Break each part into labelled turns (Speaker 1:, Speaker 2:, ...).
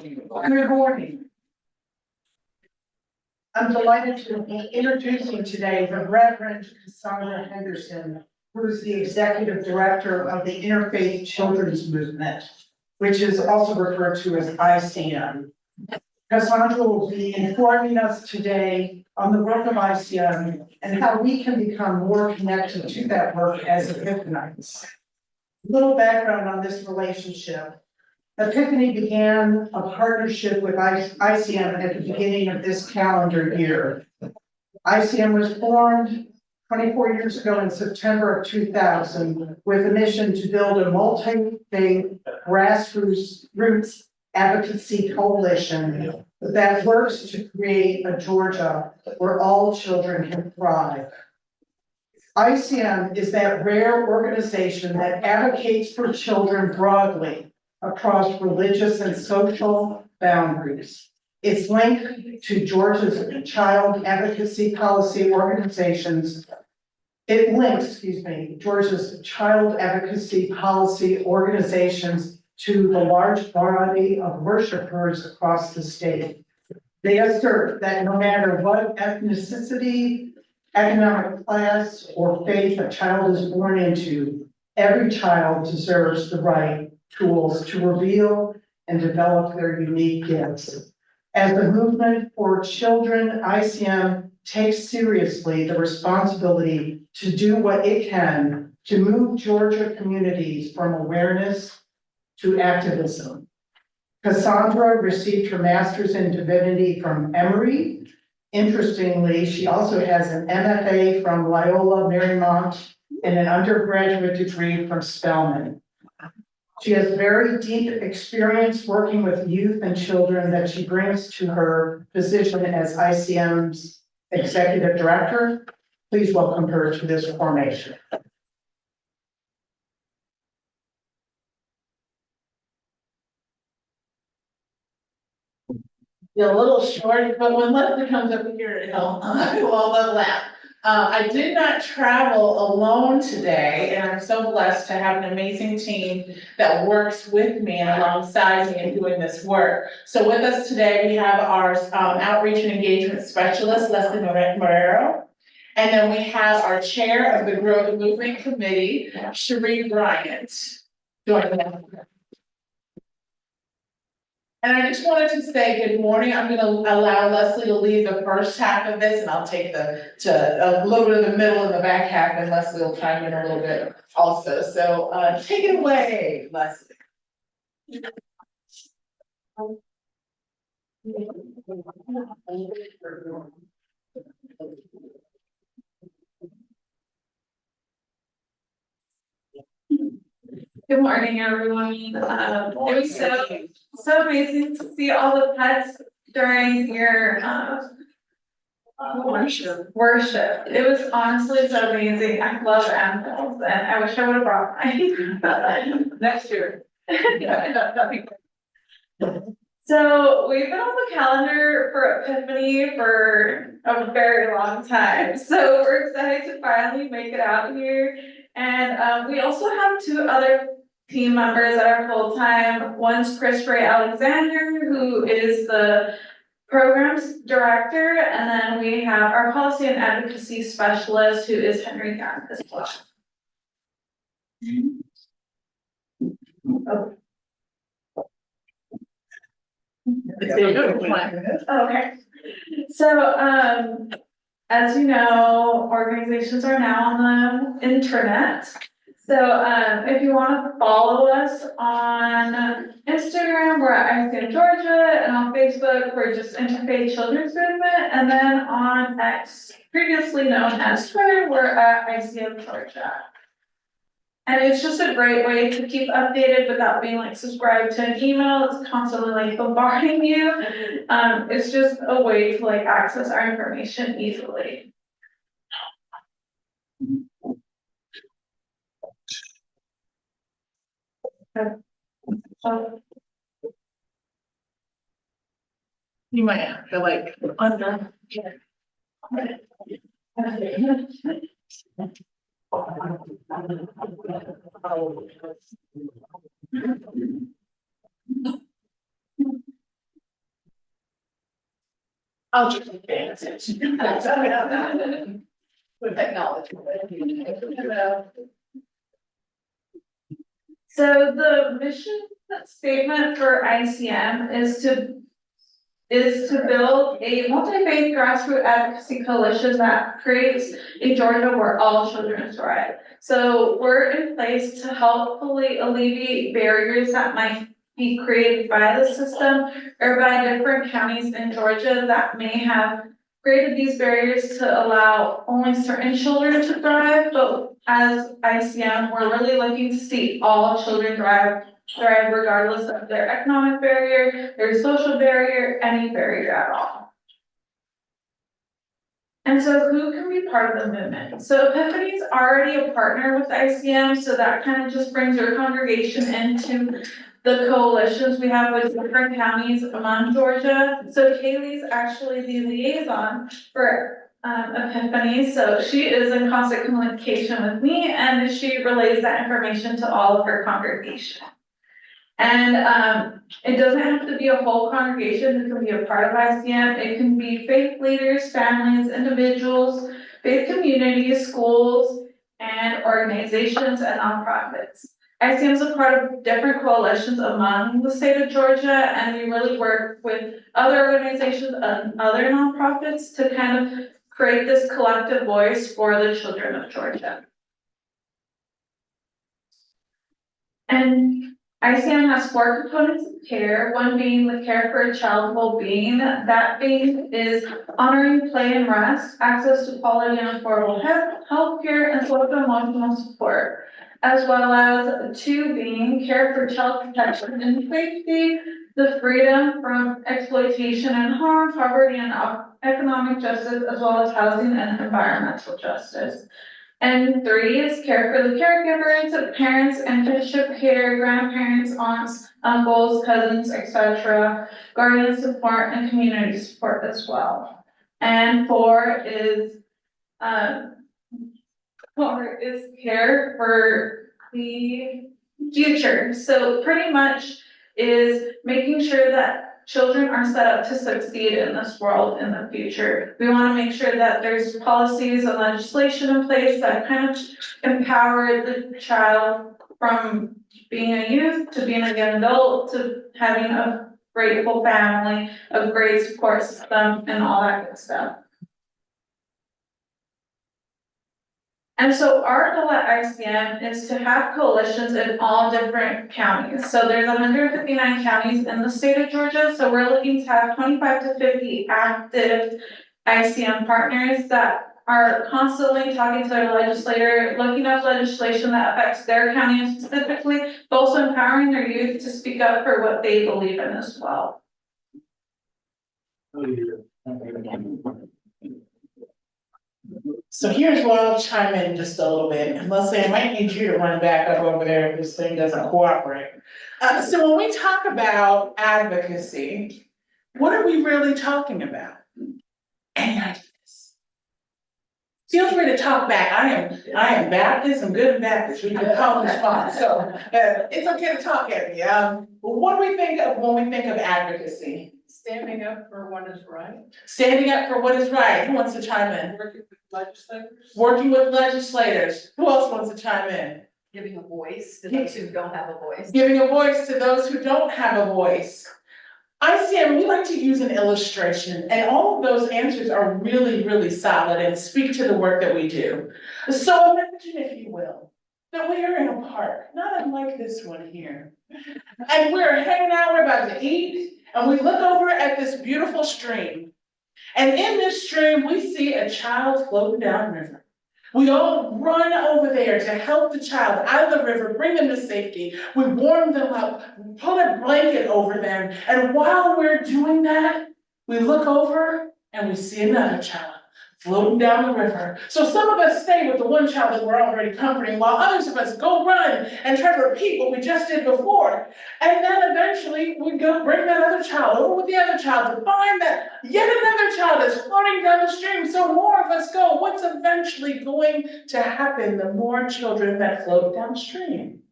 Speaker 1: Good morning. I'm delighted to be introducing today the Reverend Cassandra Henderson, who is the Executive Director of the Interfaith Children's Movement, which is also referred to as ICM. Cassandra will be informing us today on the work of ICM and how we can become more connected to that work as Epiphanites. A little background on this relationship. Epiphany began a partnership with ICM at the beginning of this calendar year. ICM was formed 24 years ago in September of 2000 with a mission to build a multi-faith grassroots advocacy coalition that works to create a Georgia where all children can thrive. ICM is that rare organization that advocates for children broadly across religious and social boundaries. It's linked to Georgia's child advocacy policy organizations. It links, Georgia's child advocacy policy organizations to the large body of worshipers across the state. They assert that no matter what ethnicity, economic class, or faith a child is born into, every child deserves the right tools to reveal and develop their unique gifts. As the movement for children, ICM takes seriously the responsibility to do what it can to move Georgia communities from awareness to activism. Cassandra received her master's in divinity from Emory. Interestingly, she also has an MFA from Loyola Marymount and an undergraduate degree from Spelman. She has very deep experience working with youth and children that she brings to her position as ICM's executive director. Please welcome her to this formation.
Speaker 2: A little short, but when Leslie comes up here, it'll all overlap. I did not travel alone today, and I'm so blessed to have an amazing team that works with me and alongside me in doing this work. So with us today, we have our outreach and engagement specialist, Leslie Morero. And then we have our chair of the Grow the Movement Committee, Cherie Bryant. And I just wanted to say good morning. I'm going to allow Leslie to lead the first half of this, and I'll take a little bit of the middle and the back half, and Leslie will chime in a little bit also. So take it away, Leslie.
Speaker 3: Good morning, everyone. It was so amazing to see all the pets during your worship. It was honestly so amazing. I love animals, and I wish I would have brought mine next year. So we've been on the calendar for Epiphany for a very long time. So we're excited to finally make it out here. And we also have two other team members that are full-time. One's Chris Ray Alexander, who is the programs director, and then we have our policy and advocacy specialist, who is Henry Gunn as well. Oh. Okay. So as you know, organizations are now on the internet. So if you want to follow us on Instagram, we're at ICM Georgia, and on Facebook, we're just Interfaith Children's Movement, and then on X, previously known as Twitter, we're at ICM Georgia. And it's just a great way to keep updated without being like subscribed to an email that's constantly like bombarding you. It's just a way to like access our information easily.
Speaker 2: You might have to like under. I'll just be paying attention. With technology.
Speaker 3: So the mission statement for ICM is to build a multi-faith grassroots advocacy coalition that creates a Georgia where all children thrive. So we're in place to helpfully alleviate barriers that might be created by the system or by different counties in Georgia that may have created these barriers to allow only certain children to thrive, but as ICM, we're really looking to see all children thrive regardless of their economic barrier, their social barrier, any barrier at all. And so who can be part of the movement? So Epiphany is already a partner with ICM, so that kind of just brings your congregation into the coalitions we have with different counties among Georgia. So Kaylee's actually the liaison for Epiphany, so she is in constant communication with me and she relays that information to all of her congregation. And it doesn't have to be a whole congregation, it can be a part of ICM, it can be faith leaders, families, individuals, faith communities, schools, and organizations and nonprofits. ICM is a part of different coalitions among the state of Georgia, and we really work with other organizations and other nonprofits to kind of create this collective voice for the children of Georgia. And ICM has 4 components of care, one being the care for a child well-being. That being is honoring play and rest, access to quality and affordable health care, and social emotional support, as well as 2 being care for child protection and safety, the freedom from exploitation and harm, poverty and economic justice, as well as housing and environmental justice. And 3 is care for the caregivers, parents and kinship care, grandparents, aunts, uncles, cousins, etc., guardian support and community support as well. And 4 is care for the future. So pretty much is making sure that children are set up to succeed in this world in the future. We want to make sure that there's policies and legislation in place that kind of empower the child from being a youth to being a young adult to having a grateful family, a great support system, and all that good stuff. And so our goal at ICM is to have coalitions in all different counties. So there's 159 counties in the state of Georgia. So we're looking to have 25 to 50 active ICM partners that are constantly talking to their legislator, looking up legislation that affects their county specifically, but also empowering their youth to speak up for what they believe in as well.
Speaker 2: So here's where I'll chime in just a little bit, and Leslie, I might need you to run back up over there if this thing doesn't cooperate. So when we talk about advocacy, what are we really talking about? Any ideas? Feel free to talk back. I am Baptist, I'm good Baptist, we can call this fine, so it's okay to talk at me. What do we think of when we think of advocacy?
Speaker 4: Standing up for what is right.
Speaker 2: Standing up for what is right. Who wants to chime in?
Speaker 4: Working with legislators.
Speaker 2: Working with legislators. Who else wants to chime in?
Speaker 4: Giving a voice to those who don't have a voice.
Speaker 2: Giving a voice to those who don't have a voice. ICM, we like to use an illustration, and all of those answers are really, really solid and speak to the work that we do. So imagine, if you will, that we are in a park, not unlike this one here. And we're hanging out, we're about to eat, and we look over at this beautiful stream. And in this stream, we see a child floating down the river. We all run over there to help the child out of the river, bring them to safety. We warm them up, put a blanket over them. And while we're doing that, we look over and we see another child floating down the river. So some of us stay with the one child that we're already comforting, while others of us go run and try to repeat what we just did before. And then eventually we go bring that other child over with the other child to find that yet another child is floating down the stream. So more of us go. What's eventually going to happen the more children that float downstream?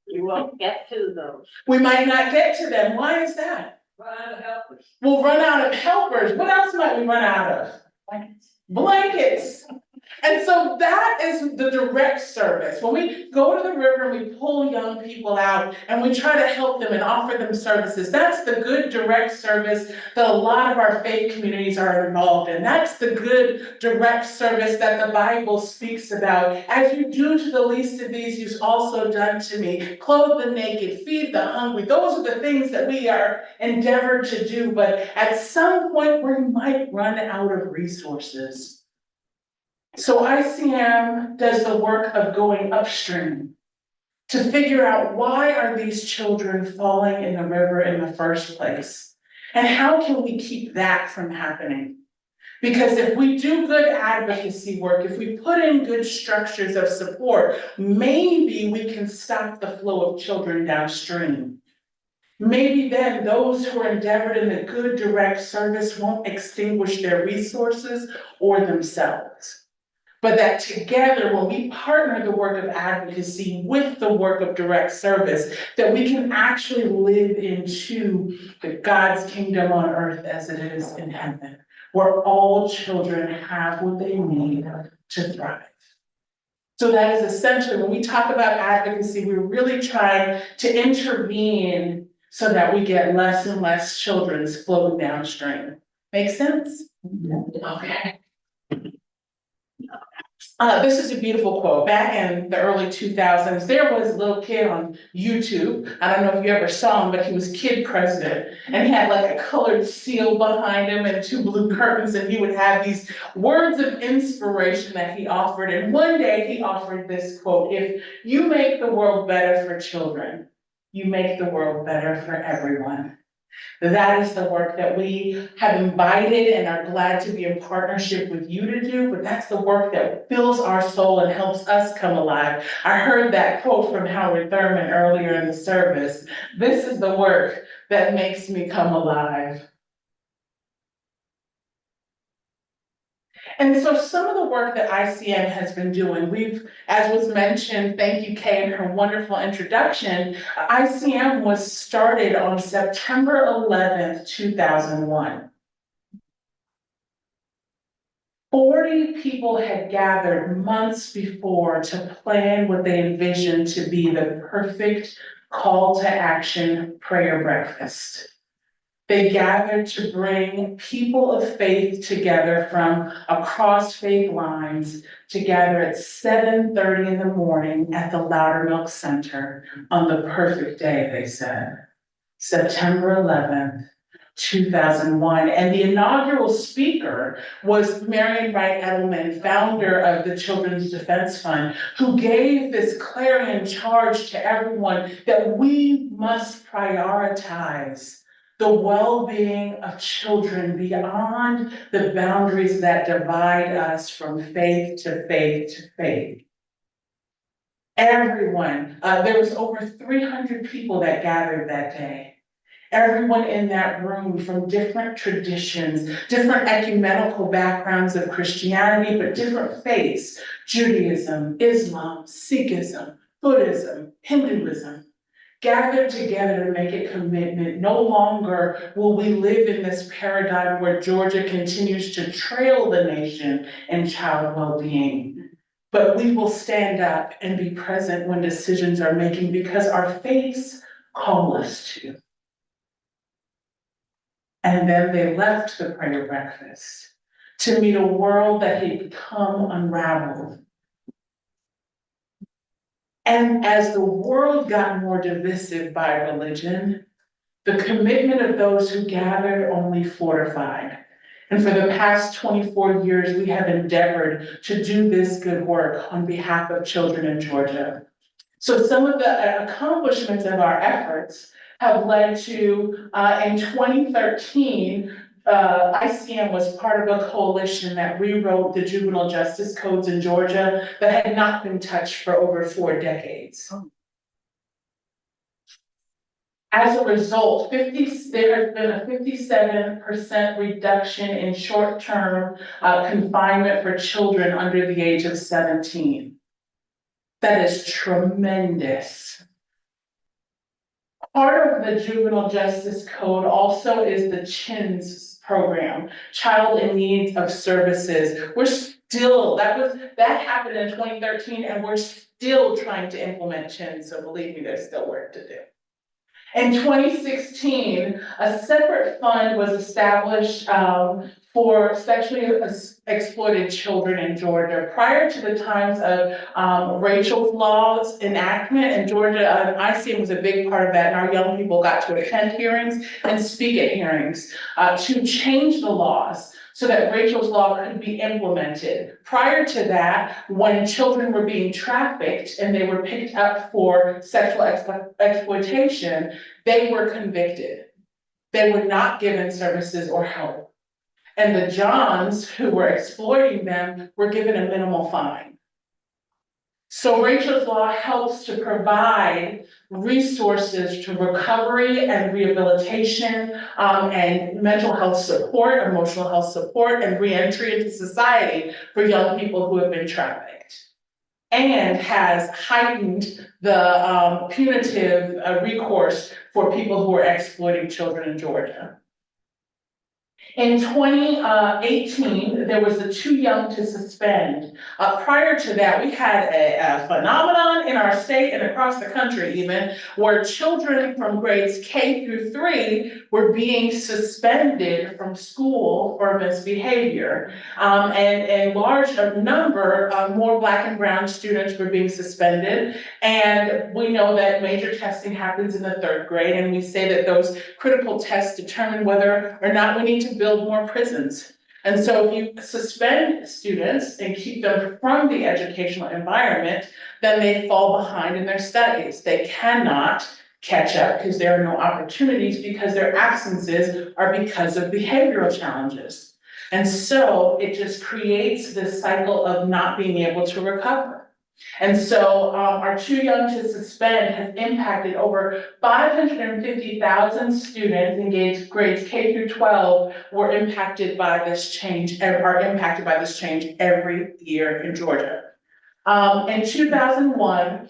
Speaker 4: You won't get to those.
Speaker 2: We might not get to them. Why is that?
Speaker 4: Run out of helpers.
Speaker 2: We'll run out of helpers. What else might we run out of? Blankets. And so that is the direct service. When we go to the river and we pull young people out and we try to help them and offer them services, that's the good direct service that a lot of our faith communities are involved in. That's the good direct service that the Bible speaks about. As you do to the least of these, you've also done to me. Clothe the naked, feed the hungry. Those are the things that we are endeavored to do. But at some point, we might run out of resources. So ICM does the work of going upstream to figure out why are these children falling in the river in the first place? And how can we keep that from happening? Because if we do good advocacy work, if we put in good structures of support, maybe we can stop the flow of children downstream. Maybe then those who are endeavored in the good direct service won't extinguish their resources or themselves. But that together, when we partner the work of advocacy with the work of direct service, that we can actually live into the God's kingdom on earth as it is in heaven, where all children have what they need to thrive. So that is essentially, when we talk about advocacy, we're really trying to intervene so that we get less and less children floating downstream. Make sense? Okay. This is a beautiful quote. Back in the early 2000s, there was a little kid on YouTube. I don't know if you ever saw him, but he was kid president. And he had like a colored seal behind him and two blue curtains. And he would have these words of inspiration that he offered. And one day he offered this quote: "If you make the world better for children, you make the world better for everyone." That is the work that we have invited and are glad to be in partnership with you to do, but that's the work that fills our soul and helps us come alive. I heard that quote from Howard Thurman earlier in the service. This is the work that makes me come alive. And so some of the work that ICM has been doing, as was mentioned, thank you, Kay, in her wonderful introduction, ICM was started on September 11th, 2001. 40 people had gathered months before to plan what they envisioned to be the perfect call to action prayer breakfast. They gathered to bring people of faith together from across faith lines to gather at 7:30 in the morning at the Loudermilk Center on the perfect day, they said, September 11th, 2001. And the inaugural speaker was Marian Wright Edelman, founder of the Children's Defense Fund, who gave this clarion charge to everyone that we must prioritize the well-being of children beyond the boundaries that divide us from faith to faith to faith. Everyone, there was over 300 people that gathered that day. Everyone in that room from different traditions, different ecumenical backgrounds of Christianity, but different faiths: Judaism, Islam, Sikhism, Buddhism, Hinduism, gathered together to make a commitment. No longer will we live in this paradigm where Georgia continues to trail the nation in child well-being, but we will stand up and be present when decisions are making, because our faiths call us to. And then they left the prayer breakfast to meet a world that had become unraveled. And as the world got more divisive by religion, the commitment of those who gathered only fortified. And for the past 24 years, we have endeavored to do this good work on behalf of children in Georgia. So some of the accomplishments of our efforts have led to, in 2013, ICM was part of a coalition that rewrote the juvenile justice codes in Georgia that had not been touched for over 4 decades. As a result, there has been a 57% reduction in short-term confinement for children under the age of 17. That is tremendous. Part of the juvenile justice code also is the CHINS program, Child in Need of Services. That happened in 2013 and we're still trying to implement CHINS, so believe me, there's still work to do. In 2016, a separate fund was established for sexually exploited children in Georgia. Prior to the times of Rachel's Law's enactment in Georgia, ICM was a big part of that, and our young people got to attend hearings and speak at hearings to change the laws so that Rachel's Law could be implemented. Prior to that, when children were being trafficked and they were picked up for sexual exploitation, they were convicted. They were not given services or help. And the Johns who were exploiting them were given a minimal fine. So Rachel's Law helps to provide resources to recovery and rehabilitation and mental health support, emotional health support, and reentry into society for young people who have been trafficked. And has heightened the punitive recourse for people who are exploiting children in Georgia. In 2018, there was a too young to suspend. Prior to that, we had a phenomenon in our state and across the country even, where children from grades K through 3 were being suspended from school for misbehavior. And large number of more Black and brown students were being suspended. And we know that major testing happens in the 3rd grade, and we say that those critical tests determine whether or not we need to build more prisons. And so if you suspend students and keep them from the educational environment, then they fall behind in their studies. They cannot catch up because there are no opportunities because their absences are because of behavioral challenges. And so it just creates this cycle of not being able to recover. And so our Too Young to Suspend has impacted over 550,000 students in grades K through 12 were impacted by this change, are impacted by this change every year in Georgia. In 2001,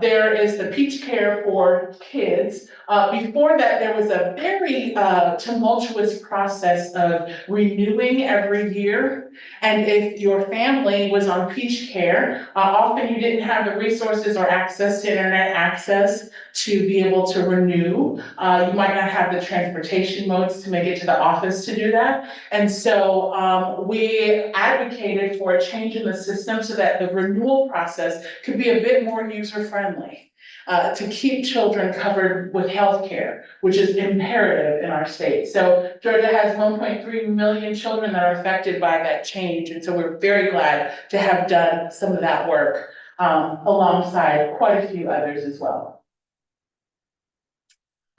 Speaker 2: there is the Peach Care for Kids. Before that, there was a very tumultuous process of renewing every year. And if your family was on Peach Care, often you didn't have the resources or access to internet access to be able to renew. You might not have the transportation modes to make it to the office to do that. And so we advocated for a change in the system so that the renewal process could be a bit more user-friendly. To keep children covered with healthcare, which is imperative in our state. So Georgia has 1.3 million children that are affected by that change. And so we're very glad to have done some of that work alongside quite a few others as well.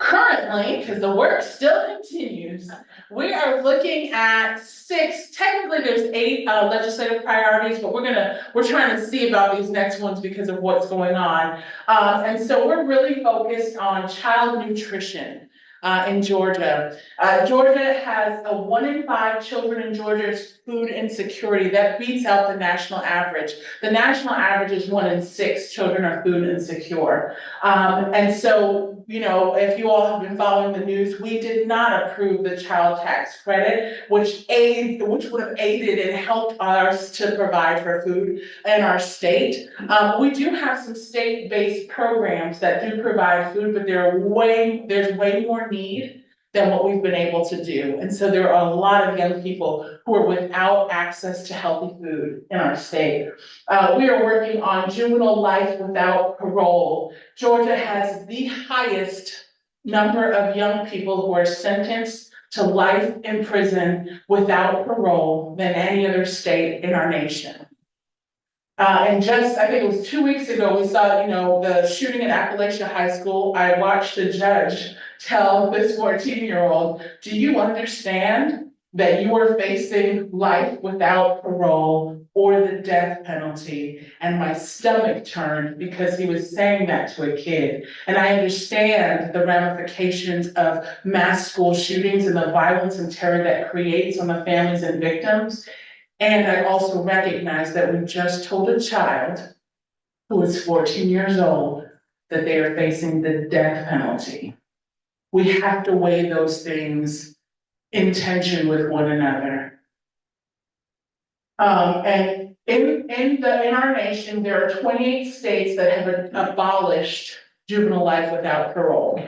Speaker 2: Currently, because the work still continues, we are looking at 6, technically there's 8 legislative priorities, but we're trying to see about these next ones because of what's going on. And so we're really focused on child nutrition in Georgia. Georgia has 1 in 5 children in Georgia's food insecurity. That beats out the national average. The national average is 1 in 6 children are food insecure. And so, you know, if you all have been following the news, we did not approve the child tax credit, which would have aided and helped us to provide for food in our state. We do have some state-based programs that do provide food, but there's way more need than what we've been able to do. And so there are a lot of young people who are without access to healthy food in our state. We are working on juvenile life without parole. Georgia has the highest number of young people who are sentenced to life in prison without parole than any other state in our nation. And just, I think it was 2 weeks ago, we saw, the shooting at Appalachia High School. I watched the judge tell this 14-year-old, do you understand that you are facing life without parole or the death penalty? And my stomach turned because he was saying that to a kid. And I understand the ramifications of mass school shootings and the violence and terror that creates on the families and victims. And I also recognize that we just told a child who is 14 years old that they are facing the death penalty. We have to weigh those things in tension with one another. And in our nation, there are 28 states that have abolished juvenile life without parole.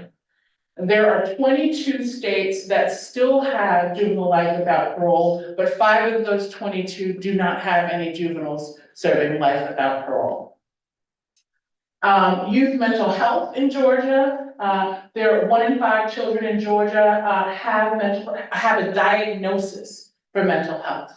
Speaker 2: There are 22 states that still have juvenile life without parole, but 5 of those 22 do not have any juveniles serving life without parole. Youth mental health in Georgia, there are 1 in 5 children in Georgia have a diagnosis for mental health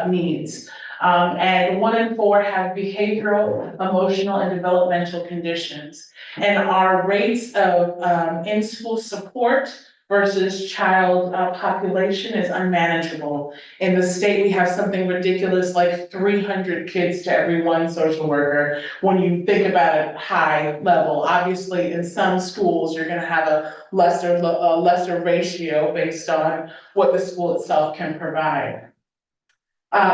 Speaker 2: needs. And 1 in 4 have behavioral, emotional, and developmental conditions. And our rates of in-school support versus child population is unmanageable. In the state, we have something ridiculous like 300 kids to every 1 social worker. When you think about it high level, obviously in some schools, you're gonna have a lesser ratio based on what the school itself can provide.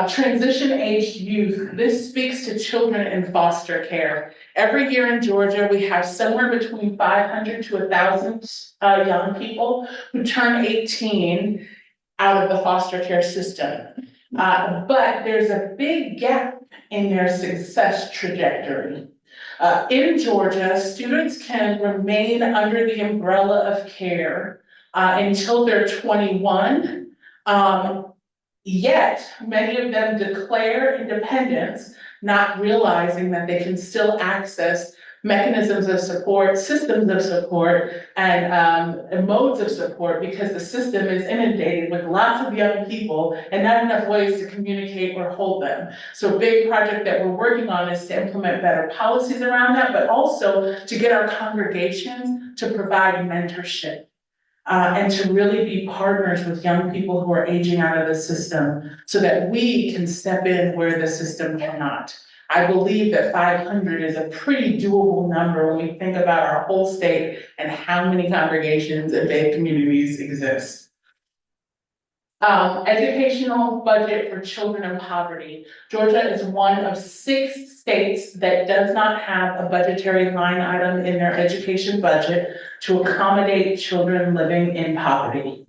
Speaker 2: Transition-aged youth, this speaks to children in foster care. Every year in Georgia, we have somewhere between 500 to 1,000 young people who turn 18 out of the foster care system. But there's a big gap in their success trajectory. In Georgia, students can remain under the umbrella of care until they're 21. Yet, many of them declare independence, not realizing that they can still access mechanisms of support, systems of support, and modes of support because the system is inundated with lots of young people and not enough ways to communicate or hold them. So a big project that we're working on is to implement better policies around that, but also to get our congregations to provide mentorship. And to really be partners with young people who are aging out of the system so that we can step in where the system cannot. I believe that 500 is a pretty doable number when we think about our whole state and how many congregations and faith communities exist. Educational budget for children in poverty. Georgia is one of 6 states that does not have a budgetary line item in their education budget to accommodate children living in poverty.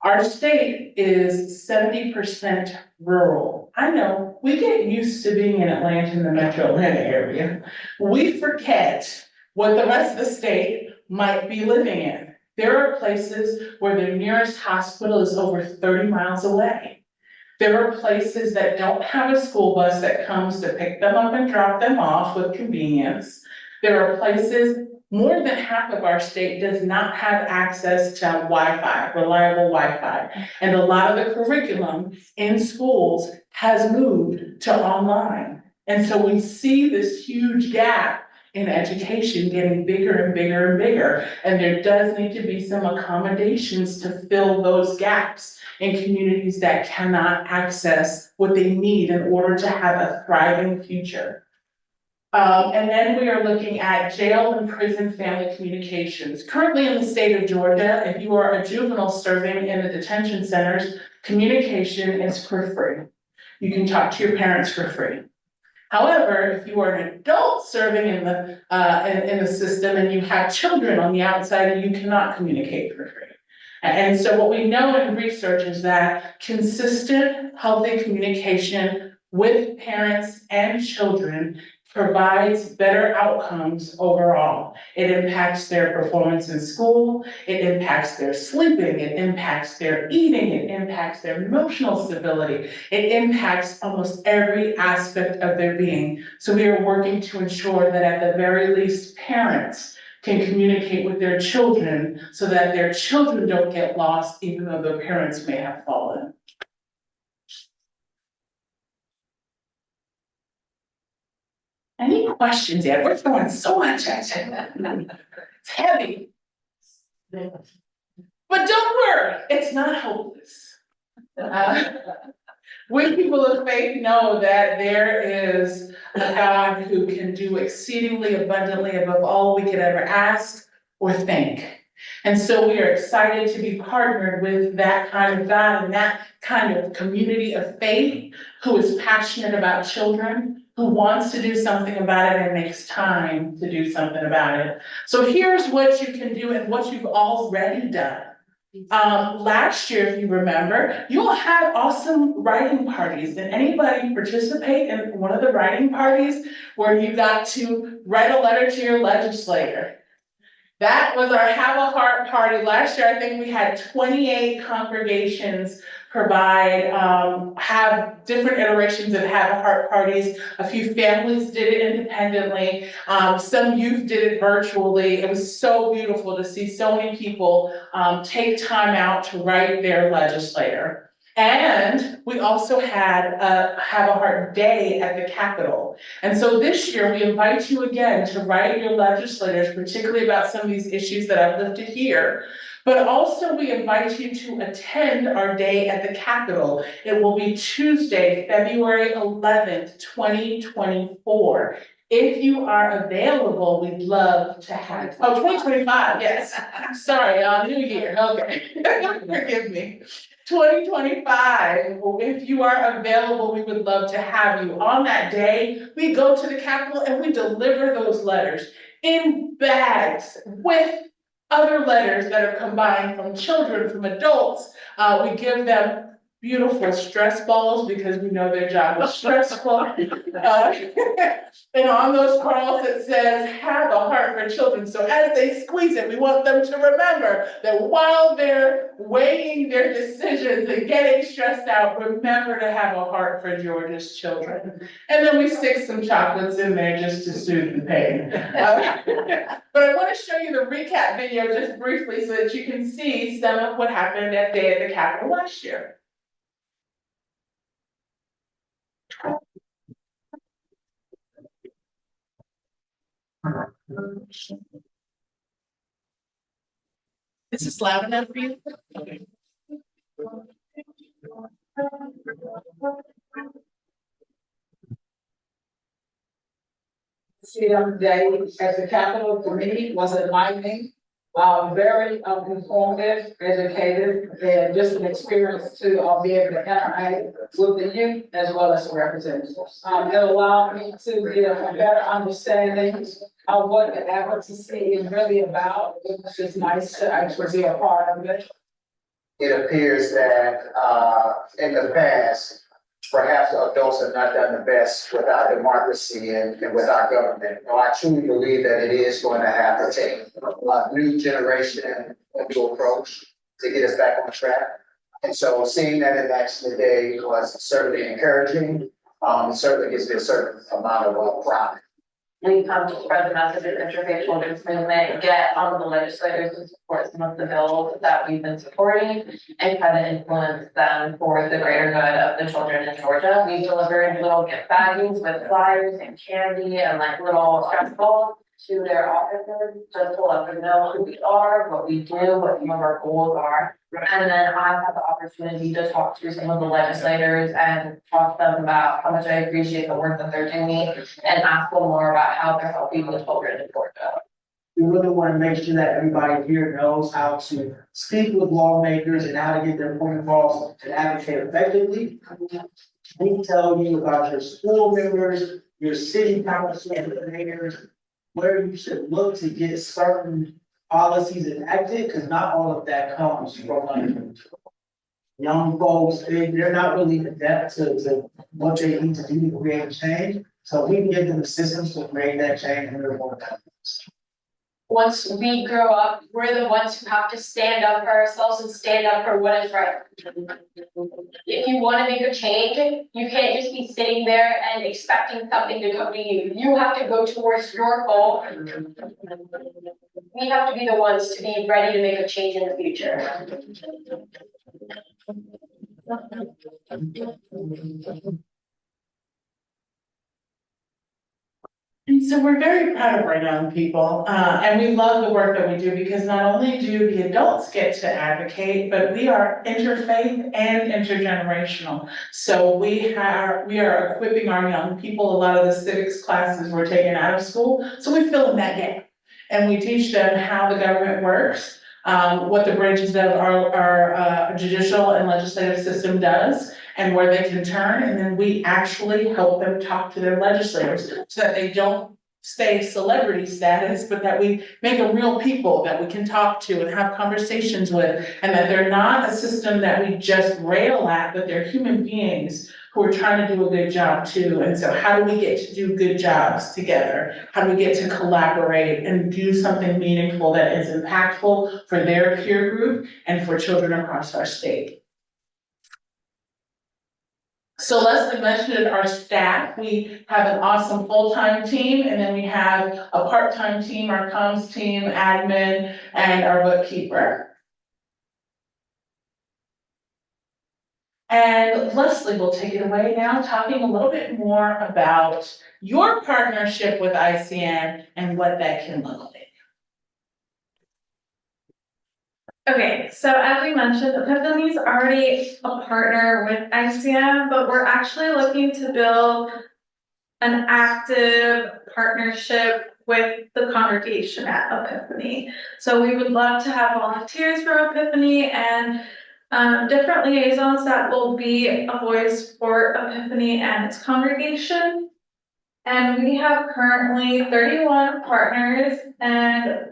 Speaker 2: Our state is 70% rural. I know, we get used to being in Atlanta and the metro Atlanta area. We forget what the rest of the state might be living in. There are places where the nearest hospital is over 30 miles away. There are places that don't have a school bus that comes to pick them up and drop them off with convenience. There are places, more than half of our state does not have access to Wi-Fi, reliable Wi-Fi. And a lot of the curriculum in schools has moved to online. And so we see this huge gap in education getting bigger and bigger and bigger. And there does need to be some accommodations to fill those gaps in communities that cannot access what they need in order to have a thriving future. And then we are looking at jail and prison family communications. Currently in the state of Georgia, if you are a juvenile serving in the detention centers, communication is for free. You can talk to your parents for free. However, if you are an adult serving in the system and you have children on the outside, you cannot communicate for free. And so what we know in research is that consistent, healthy communication with parents and children provides better outcomes overall. It impacts their performance in school, it impacts their sleeping, it impacts their eating, it impacts their emotional stability, it impacts almost every aspect of their being. So we are working to ensure that at the very least, parents can communicate with their children so that their children don't get lost even though their parents may have fallen. Any questions yet? We're throwing so much at you. It's heavy. But don't worry, it's not hopeless. We people of faith know that there is a God who can do exceedingly abundantly above all we could ever ask or think. And so we are excited to be partnered with that kind of God and that kind of community of faith who is passionate about children, who wants to do something about it and makes time to do something about it. So here's what you can do and what you've already done. Last year, if you remember, you all had awesome writing parties. Did anybody participate in one of the writing parties where you got to write a letter to your legislator? That was our Have a Heart party. Last year, I think we had 28 congregations provide, have different iterations of Have a Heart parties. A few families did it independently. Some youth did it virtually. It was so beautiful to see so many people, take time out to write their legislator. And we also had a Have a Heart Day at the Capitol. And so this year, we invite you again to write your legislators, particularly about some of these issues that I've listed here. But also we invite you to attend our day at the Capitol. It will be Tuesday, February 11th, 2024. If you are available, we'd love to have, 2025, yes. Sorry, New Year, okay. Forgive me. 2025, if you are available, we would love to have you. On that day, we go to the Capitol and we deliver those letters in bags with other letters that are combined from children, from adults. We give them beautiful stress balls because we know their job is stressful. And on those cards it says, have a heart for children. So as they squeeze it, we want them to remember that while they're weighing their decisions and getting stressed out, remember to have a heart for Georgia's children. And then we stick some chocolates in there just to soothe the pain. But I want to show you the recap video just briefly so that you can see some of what happened that day at the Capitol last year. Is this loud enough for you? Okay.
Speaker 5: See them day at the Capitol for me was enlightening, very informative, educated, and just an experience to be able to interact with the youth as well as the representatives. It allowed me to get a better understanding of what the advocacy is really about. It was just nice to actually be a part of it.
Speaker 6: It appears that in the past, perhaps the adults have not done the best with our democracy and with our government. No, I truly believe that it is going to have to take a new generation and a new approach to get us back on track. And so seeing that in action today was certainly encouraging. It certainly gives me a certain amount of pride.
Speaker 7: We come to spread the message of Interfaith Children's Movement, get on the legislators to support some of the bills that we've been supporting and try to influence them for the greater good of the children in Georgia. We delivered little gift baggies with flyers and candy and like little stress balls to their offices just to let them know who we are, what we do, what some of our goals are. And then I had the opportunity to talk to some of the legislators and talk to them about how much I appreciate the work that they're doing and ask them more about how they're helping the children in Georgia.
Speaker 8: We really want to make sure that everybody here knows how to speak with lawmakers and how to get their point across and advocate effectively. We tell you about your school members, your city council, and mayors, where you should look to get certain policies enacted, because not all of that comes from young folks. They're not really adept to what they need to do to create change. So we can give them the systems to create that change and they're more confident.
Speaker 9: Once we grow up, we're the ones who have to stand up for ourselves and stand up for what is right. If you want to make a change, you can't just be sitting there and expecting something to come to you. You have to go towards your goal. We have to be the ones to be ready to make a change in the future.
Speaker 2: And so we're very proud of our young people, and we love the work that we do because not only do the adults get to advocate, but we are interfaith and intergenerational. So we are equipping our young people. A lot of the civics classes were taken out of school, so we fill in that gap. And we teach them how the government works, what the branches of our judicial and legislative system does, and where they can turn, and then we actually help them talk to their legislators so that they don't stay celebrity status, but that we make them real people that we can talk to and have conversations with, and that they're not a system that we just rail at, but they're human beings who are trying to do a good job too. And so how do we get to do good jobs together? How do we get to collaborate and do something meaningful that is impactful for their peer group and for children across our state? So Leslie mentioned our staff. We have an awesome full-time team, and then we have a part-time team, our comms team, admin, and our bookkeeper. And Leslie will take it away now, talking a little bit more about your partnership with ICN and what that can look like.
Speaker 3: Okay, so as we mentioned, Epiphany's already a partner with ICM, but we're actually looking to build an active partnership with the congregation at Epiphany. So we would love to have volunteers for Epiphany and different liaisons that will be a voice for Epiphany and its congregation. And we have currently 31 partners, and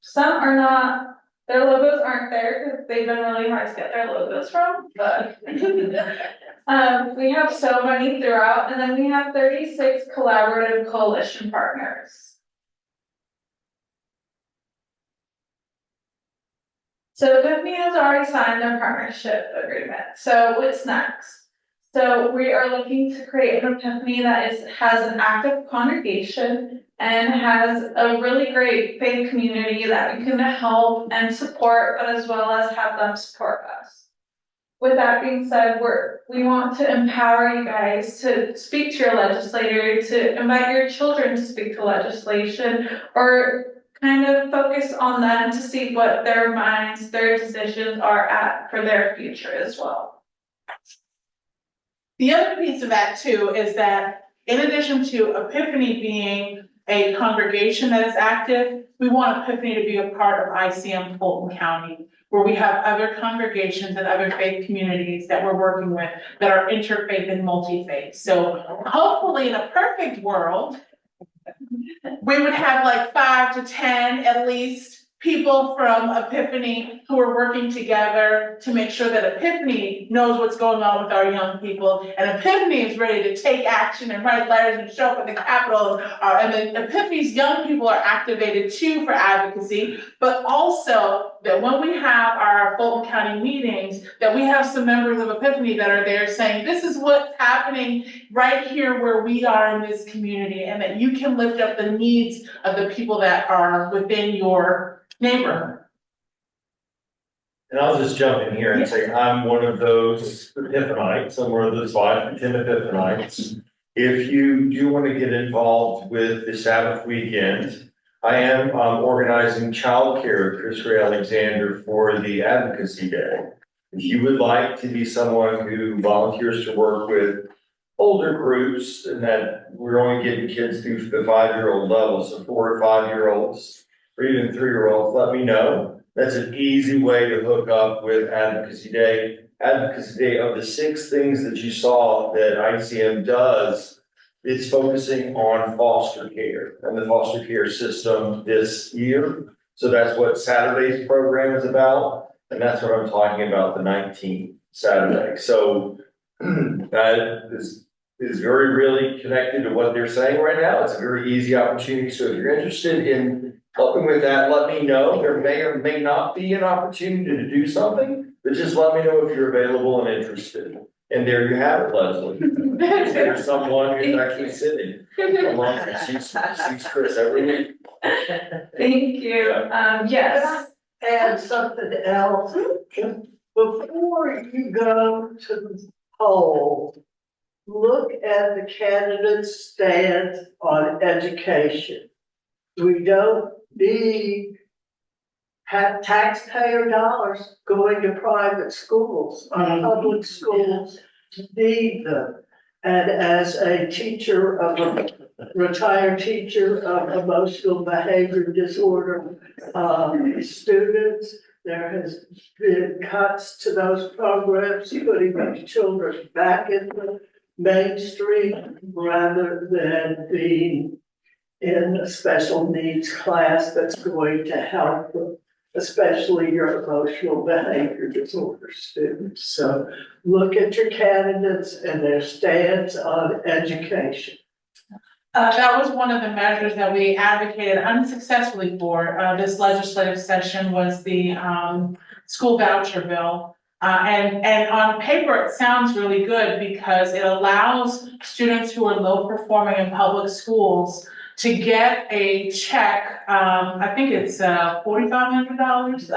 Speaker 3: some are not. Their logos aren't there because they've been really hard to get their logos from, but we have so many throughout, and then we have 36 collaborative coalition partners. So Epiphany has already signed their partnership agreement. So what's next? So we are looking to create an Epiphany that has an active congregation and has a really great faith community that we can help and support, but as well as have them support us. With that being said, we want to empower you guys to speak to your legislator, to invite your children to speak to legislation, or kind of focus on them to see what their minds, their decisions are at for their future as well.
Speaker 2: The other piece of that too is that in addition to Epiphany being a congregation that is active, we want Epiphany to be a part of ICM Fulton County, where we have other congregations and other faith communities that we're working with that are interfaith and multi-faith. So hopefully in a perfect world, we would have like 5 to 10 at least people from Epiphany who are working together to make sure that Epiphany knows what's going on with our young people, and Epiphany is ready to take action and write letters and show up at the Capitol. And then Epiphany's young people are activated too for advocacy, but also that when we have our Fulton County meetings, that we have some members of Epiphany that are there saying, this is what's happening right here where we are in this community, and that you can lift up the needs of the people that are within your neighborhood.
Speaker 10: And I'll just jump in here and say, I'm one of those Epiphanites, I'm one of those 5 to 10 Epiphanites. If you do want to get involved with the Sabbath weekend, I am organizing childcare at Christopher Alexander for the Advocacy Day. If you would like to be someone who volunteers to work with older groups, and that we're only getting kids through the 5-year-old level, so 4 or 5-year-olds, or even 3-year-olds, let me know. That's an easy way to hook up with Advocacy Day. Advocacy Day, of the 6 things that you saw that ICM does, it's focusing on foster care and the foster care system this year. So that's what Saturday's program is about. And that's what I'm talking about, the 19th Saturday. So that is very really connected to what they're saying right now. It's a very easy opportunity. So if you're interested in helping with that, let me know. There may or may not be an opportunity to do something, but just let me know if you're available and interested. And there you have it, Leslie. There's someone who's actually sitting. Sees Chris every week.
Speaker 3: Thank you. Yes.
Speaker 11: Add something else. Before you go to the poll, look at the candidate's stance on education. We don't need taxpayer dollars going to private schools. Our public schools need them. And as a teacher of a retired teacher of emotional behavior disorder students, There has been cuts to those programs, putting those children back in the mainstream rather than being in a special needs class that's going to help them, especially your emotional behavior disorder students. So look at your candidates and their stance on education.
Speaker 2: That was one of the measures that we advocated unsuccessfully for, this legislative session was the, school voucher bill. And on paper, it sounds really good because it allows students who are low performing in public schools to get a check, I think it's $4,500,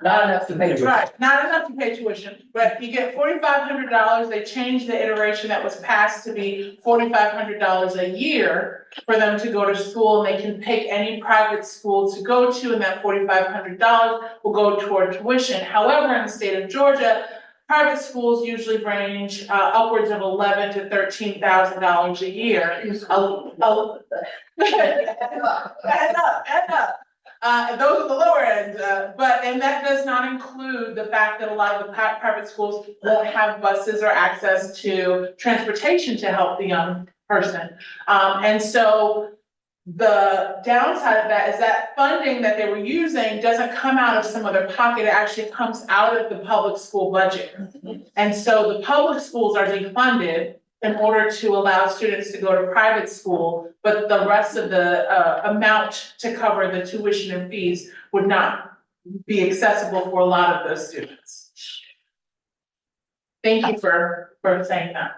Speaker 5: Not enough to pay tuition.
Speaker 2: right, not enough to pay tuition, but you get $4,500, they changed the iteration that was passed to be $4,500 a year for them to go to school, and they can pick any private school to go to, and that $4,500 will go toward tuition. However, in the state of Georgia, private schools usually range upwards of $11,000 to $13,000 a year. Add up. Those are the lower ends, and that does not include the fact that a lot of the private schools won't have buses or access to transportation to help the young person. And so the downside of that is that funding that they were using doesn't come out of some other pocket, it actually comes out of the public school budget. And so the public schools are defunded in order to allow students to go to private school, but the rest of the amount to cover the tuition and fees would not be accessible for a lot of those students. Thank you for saying that.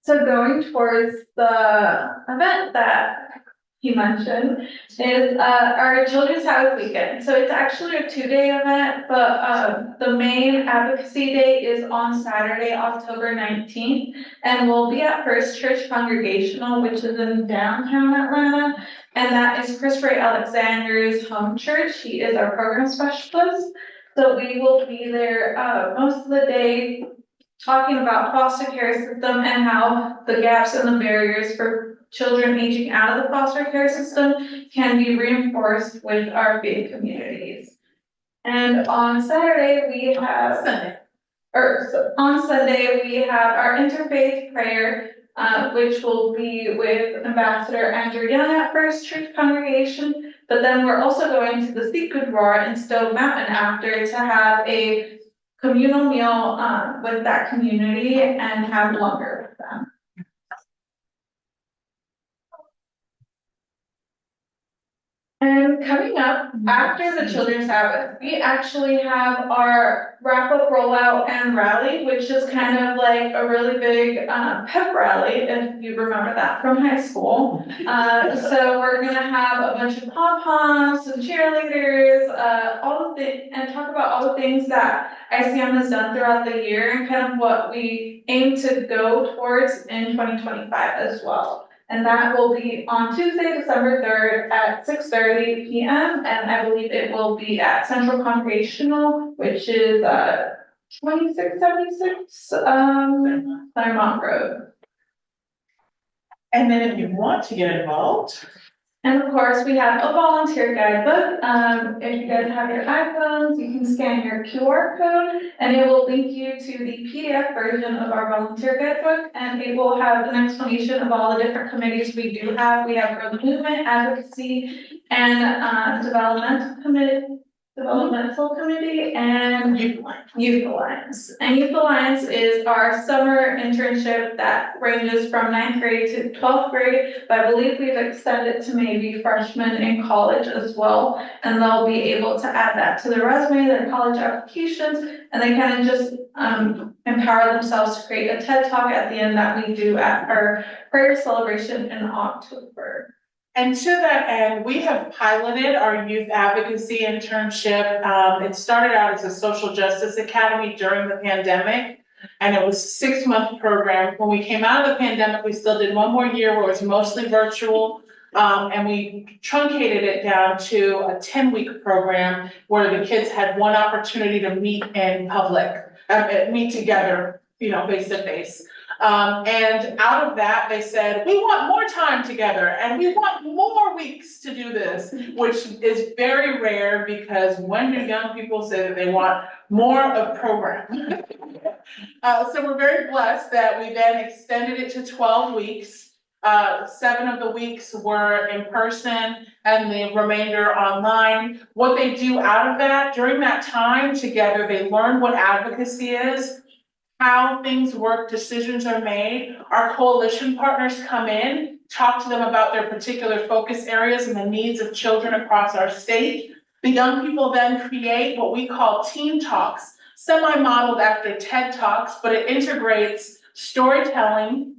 Speaker 3: So going towards the event that he mentioned is our Children's Sabbath weekend. So it's actually a 2-day event, but the main advocacy day is on Saturday, October 19th, and we'll be at First Church Congregational, which is in downtown Atlanta, and that is Chris Ray Alexander's home church. He is our program specialist. So we will be there most of the day talking about foster care system and how the gaps and the barriers for children aging out of the foster care system can be reinforced with our faith communities. And on Saturday, we have, on Sunday, we have our Interfaith prayer, which will be with Ambassador Andrew Young at First Church Congregation. But then we're also going to the Seafood Roar in Stone Mountain after to have a communal meal with that community and have lunch with them. And coming up after the Children's Sabbath, we actually have our wrap-up rollout and rally, which is kind of like a really big pep rally, if you remember that from high school. So we're gonna have a bunch of pom-poms, some cheerleaders, and talk about all the things that ICM has done throughout the year and kind of what we aim to go towards in 2025 as well. And that will be on Tuesday, December 3rd at 6:30 p.m. And I believe it will be at Central Congregational, which is 2676 Claremont Road.
Speaker 2: And then if you want to get involved.
Speaker 3: And of course, we have a volunteer guidebook. If you guys have your iPhones, you can scan your QR code and it will link you to the PDF version of our volunteer guidebook. And it will have an explanation of all the different committees we do have. We have Urban Movement, Advocacy, and Developmental Committee, and Youth Alliance. And Youth Alliance is our summer internship that ranges from 9th grade to 12th grade, but I believe we've extended to maybe freshmen in college as well. And they'll be able to add that to their resume, their college applications, and they kind of just empower themselves to create a TED Talk at the end that we do at our prayer celebration in October.
Speaker 2: And to that end, we have piloted our youth advocacy internship. It started out as a social justice academy during the pandemic, and it was a 6-month program. When we came out of the pandemic, we still did one more year where it was mostly virtual, and we truncated it down to a 10-week program where the kids had one opportunity to meet in public, meet together, face to face. And out of that, they said, we want more time together and we want more weeks to do this, which is very rare because when do young people say that they want more of program? So we're very blessed that we then extended it to 12 weeks. 7 of the weeks were in person and the remainder online. What they do out of that, during that time together, they learn what advocacy is, how things work, decisions are made. Our coalition partners come in, talk to them about their particular focus areas and the needs of children across our state. The young people then create what we call team talks, semi-modeled after TED Talks, but it integrates storytelling,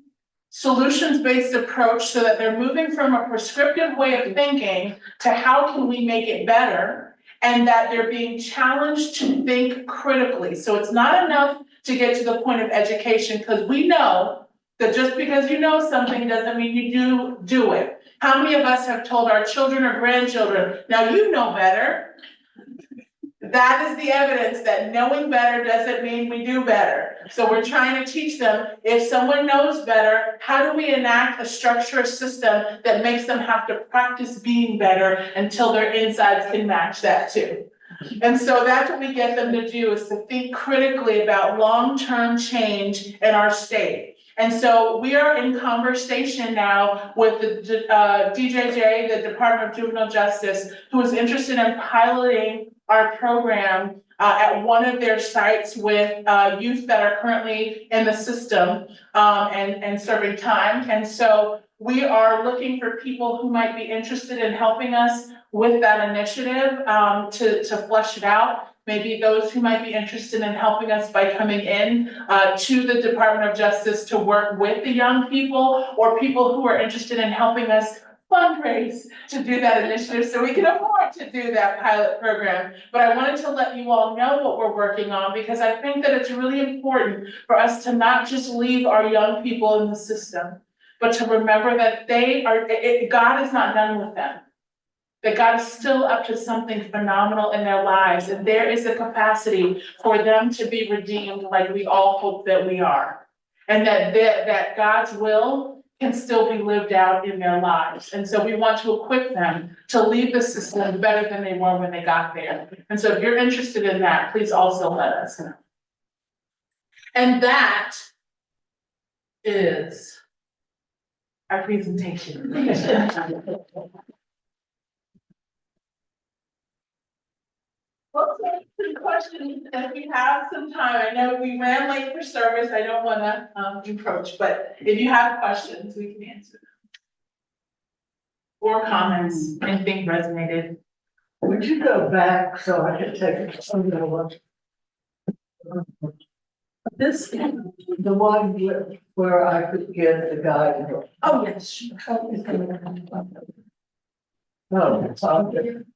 Speaker 2: solutions-based approach so that they're moving from a prescriptive way of thinking to how can we make it better, and that they're being challenged to think critically. So it's not enough to get to the point of education, because we know that just because you know something doesn't mean you do it. How many of us have told our children or grandchildren, now you know better? That is the evidence that knowing better doesn't mean we do better. So we're trying to teach them, if someone knows better, how do we enact a structure, a system that makes them have to practice being better until their insides can match that too. And so that's what we get them to do, is to think critically about long-term change in our state. And so we are in conversation now with the DJJ, the Department of Juvenile Justice, who is interested in piloting our program at one of their sites with youth that are currently in the system and serving time. And so we are looking for people who might be interested in helping us with that initiative to flesh it out. Maybe those who might be interested in helping us by coming in to the Department of Justice to work with the young people, or people who are interested in helping us fundraise to do that initiative so we can afford to do that pilot program. But I wanted to let you all know what we're working on, because I think that it's really important for us to not just leave our young people in the system, but to remember that they are, God is not done with them. That God is still up to something phenomenal in their lives, and there is a capacity for them to be redeemed like we all hope that we are. And that God's will can still be lived out in their lives. And so we want to equip them to leave the system better than they were when they got there. And so if you're interested in that, please also let us know. And that is our presentation. Well, take some questions if we have some time. I know we ran late for service. I don't want to encroach, but if you have questions, we can answer them. Or comments, anything resonated.
Speaker 11: Would you go back so I can take some of the ones? This, the one where I could get the guide.
Speaker 2: Oh, yes.
Speaker 11: No, it's on there.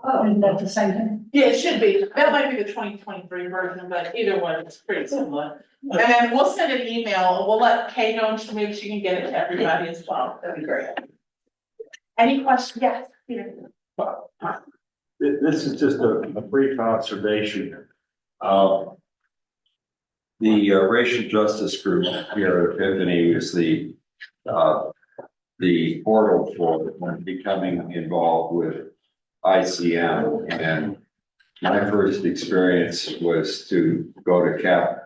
Speaker 11: Oh, is that the same thing?
Speaker 2: Yeah, it should be. That might be the 2023 version, but either one is pretty similar. And then we'll send an email. We'll let Kay know, and maybe she can get it to everybody as well. That'd be great. Any questions? Yes, Peter.
Speaker 12: This is just a brief observation. The racial justice group here at Epiphany is the portal for becoming involved with ICM, and my first experience was to go to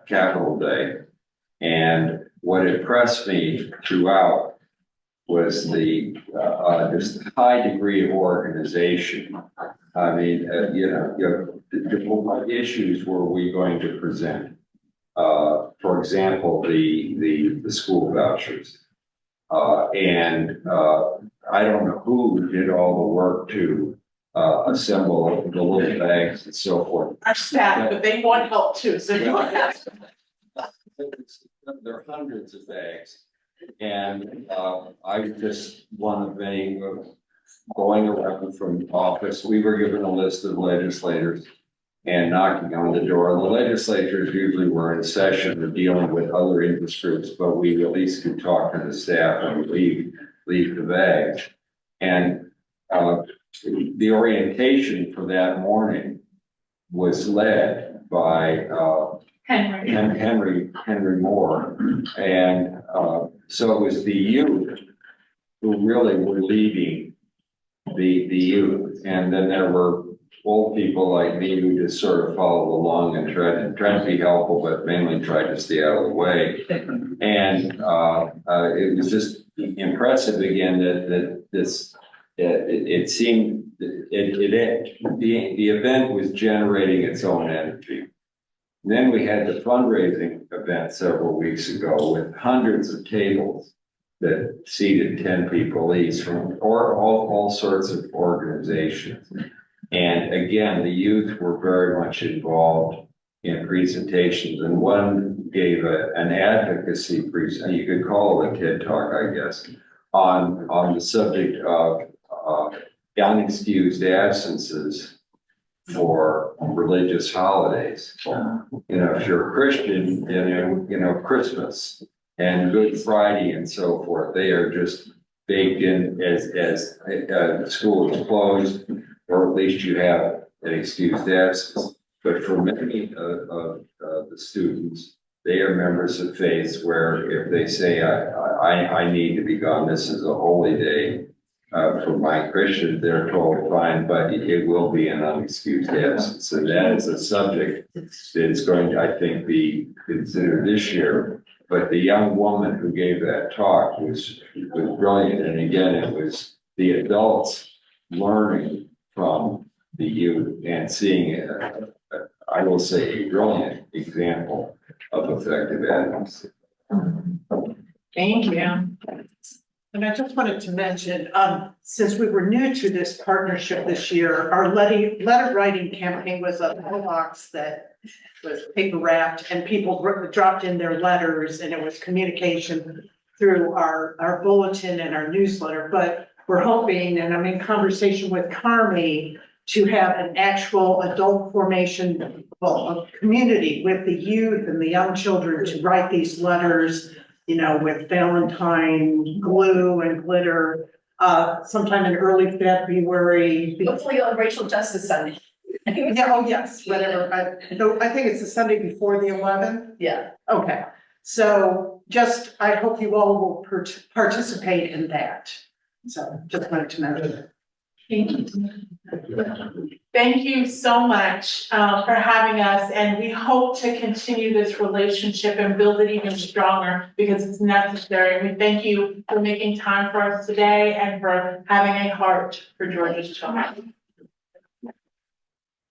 Speaker 12: Capitol Day, and what impressed me throughout was the just high degree of organization. I mean, what issues were we going to present? For example, the school vouchers, and I don't know who did all the work to assemble the little bags and so forth.
Speaker 2: Our staff, but they want help too, so you want that.
Speaker 12: There are hundreds of bags, and I was just one of many going around from office. We were given a list of legislators and knocking on the door. The legislators usually were in session or dealing with other interest groups, but we at least could talk to the staff and leave the bags. And the orientation for that morning was led by
Speaker 3: Henry.
Speaker 12: and Henry Moore. And, so it was the youth who really were leading the youth. And then there were old people like me who just sort of followed along and tried to be helpful, but mainly tried to stay out of the way. And, it was just impressive again that this, it seemed, the event was generating its own energy. And then we had the fundraising event several weeks ago with hundreds of tables that seated 10 people each from all sorts of organizations. And again, the youth were very much involved in presentations, and one gave an advocacy presentation, you could call it a TED Talk, I guess, on the subject of unexcused absences for religious holidays. You know, if you're a Christian, Christmas and Good Friday and so forth, they are just baked in as the school is closed, or at least you have an excused absence. But for many of the students, they are members of faiths where if they say, I need to be gone, this is a holy day, for my Christians, they're told fine, but it will be an unexcused absence. And that is a subject that's going to, I think, be considered this year. But the young woman who gave that talk was brilliant. And again, it was the adults learning from the youth and seeing, I will say, a brilliant example of effective advocacy.
Speaker 2: Thank you.
Speaker 1: And I just wanted to mention, since we were new to this partnership this year, our letter writing campaign was a mailbox that was paper wrapped, and people dropped in their letters, and it was communication through our bulletin and our newsletter. But we're hoping, and I'm in conversation with Carmi, to have an actual adult formation, a community with the youth and the young children to write these letters, with Valentine glue and glitter, sometime in early February.
Speaker 4: Hopefully on Racial Justice Sunday.
Speaker 1: Yeah, oh, yes, whatever. I think it's the Sunday before the 11th.
Speaker 4: Yeah.
Speaker 1: Okay, so I hope you all will participate in that. So just wanted to mention.
Speaker 2: Thank you. Thank you so much for having us, and we hope to continue this relationship and build it even stronger because it's necessary. We thank you for making time for us today and for having a heart for Georgia's children.